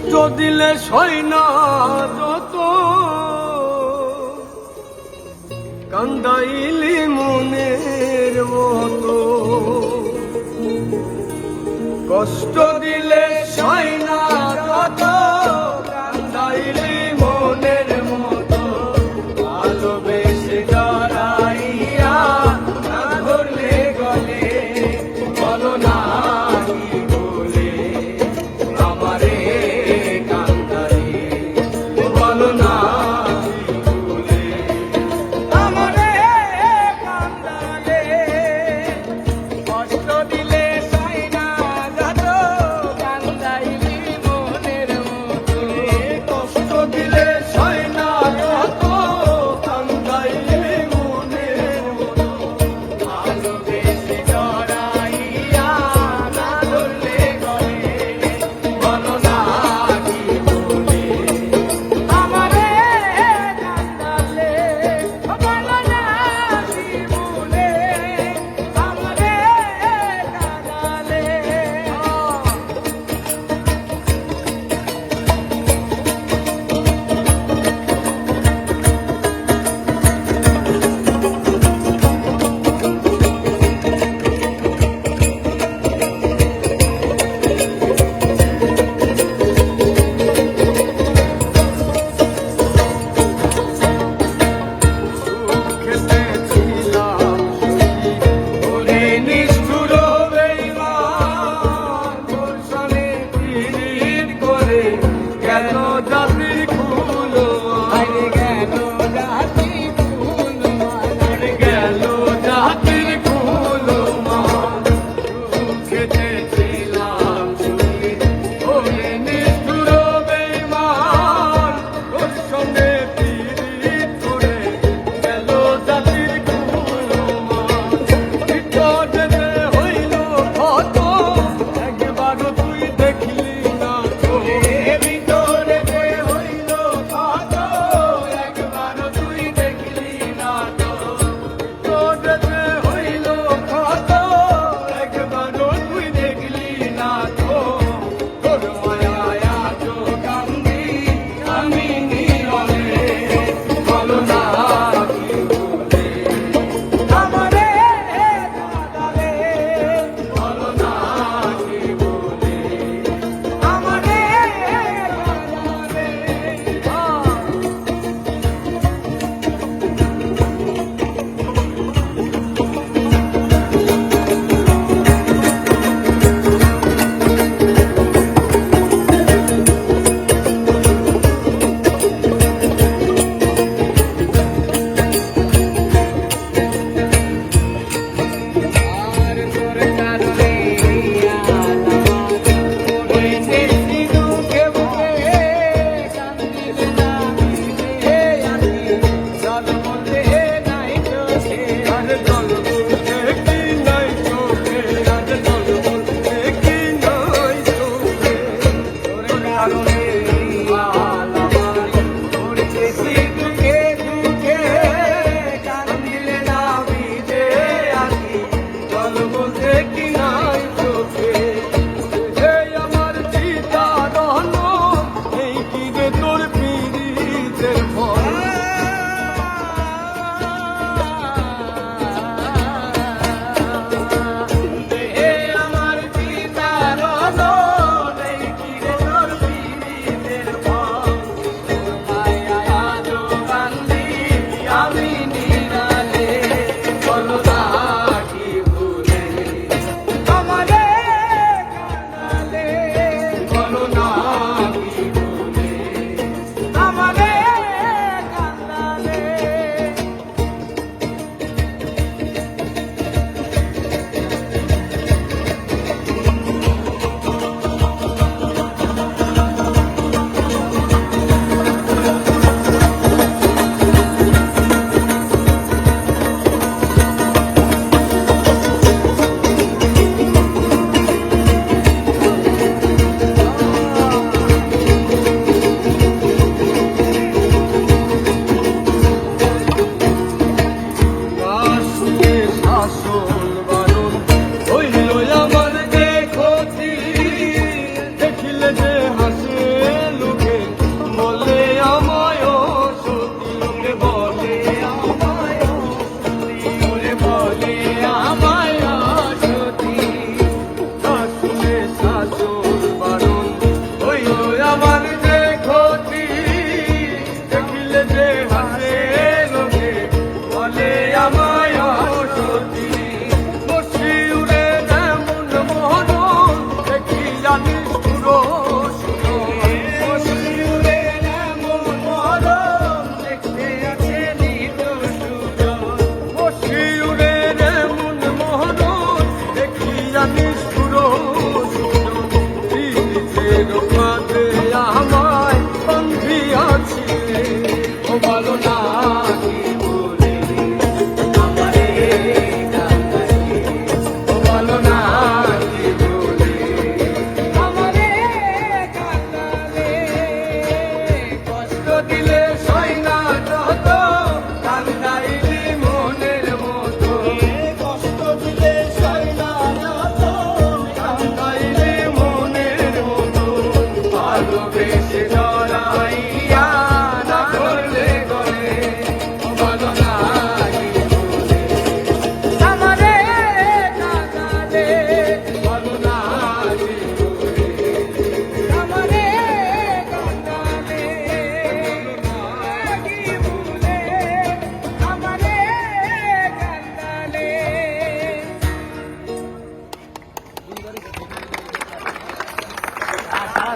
কষ্ট দিলে সয় না যত, কান্দাইলি মনের মতো। কষ্ট দিলে সয় না যত, কান্দাইলি মনের মতো। ভালোবেসে জড়াইয়া না ধরলে গলে, বলো না কি বলে আমারে কান্দাই, বলো না কি বলে আমারে কান্দালে। কষ্ট দিলে সয় না যত, কান্দাইলি মনের মতো। কষ্ট দিলে সয় না যত, কান্দাইলি মনের মতো। ভালোবেসে জড়াইয়া না ধরলে গলে, বলো না কি বলে আমারে কান্দালে, বলো না কি বলে আমারে কান্দালে। খেতেছিলাম ওরে নিষ্ঠুর বেঈমান, তোর সনে পীড়িত করে গেল জাতির কুল মান। গেল জাতির কুল মান, গেল জাতির কুল মান। খেতেছিলাম ওরে নিষ্ঠুর বেঈমান, তোর সনে পীড়িত করে গেল জাতির কুল মান। বিপদেতে হইল কত, একবারও তুই দেখলি না তো। বিপদেতে হইল কত, একবারও তুই দেখলি না তো। বিপদেতে হইল কত, একবারও তুই দেখলি না তো। তোর মায়ায় আজো কান্দি আমি নীরবে, বলো না কি বলে আমারে কাঁদালে, বলো না কি বলে আমারে কাঁদালে। আর তোর কারণে হয়েছে দুঃখে বুকে, কান্দিলে না মিলে আমি, জল বলতে নাই চোখে। আর জল বলতে কি নাই চোখে, আর জল বলতে কি নাই চোখে। তোর কারণে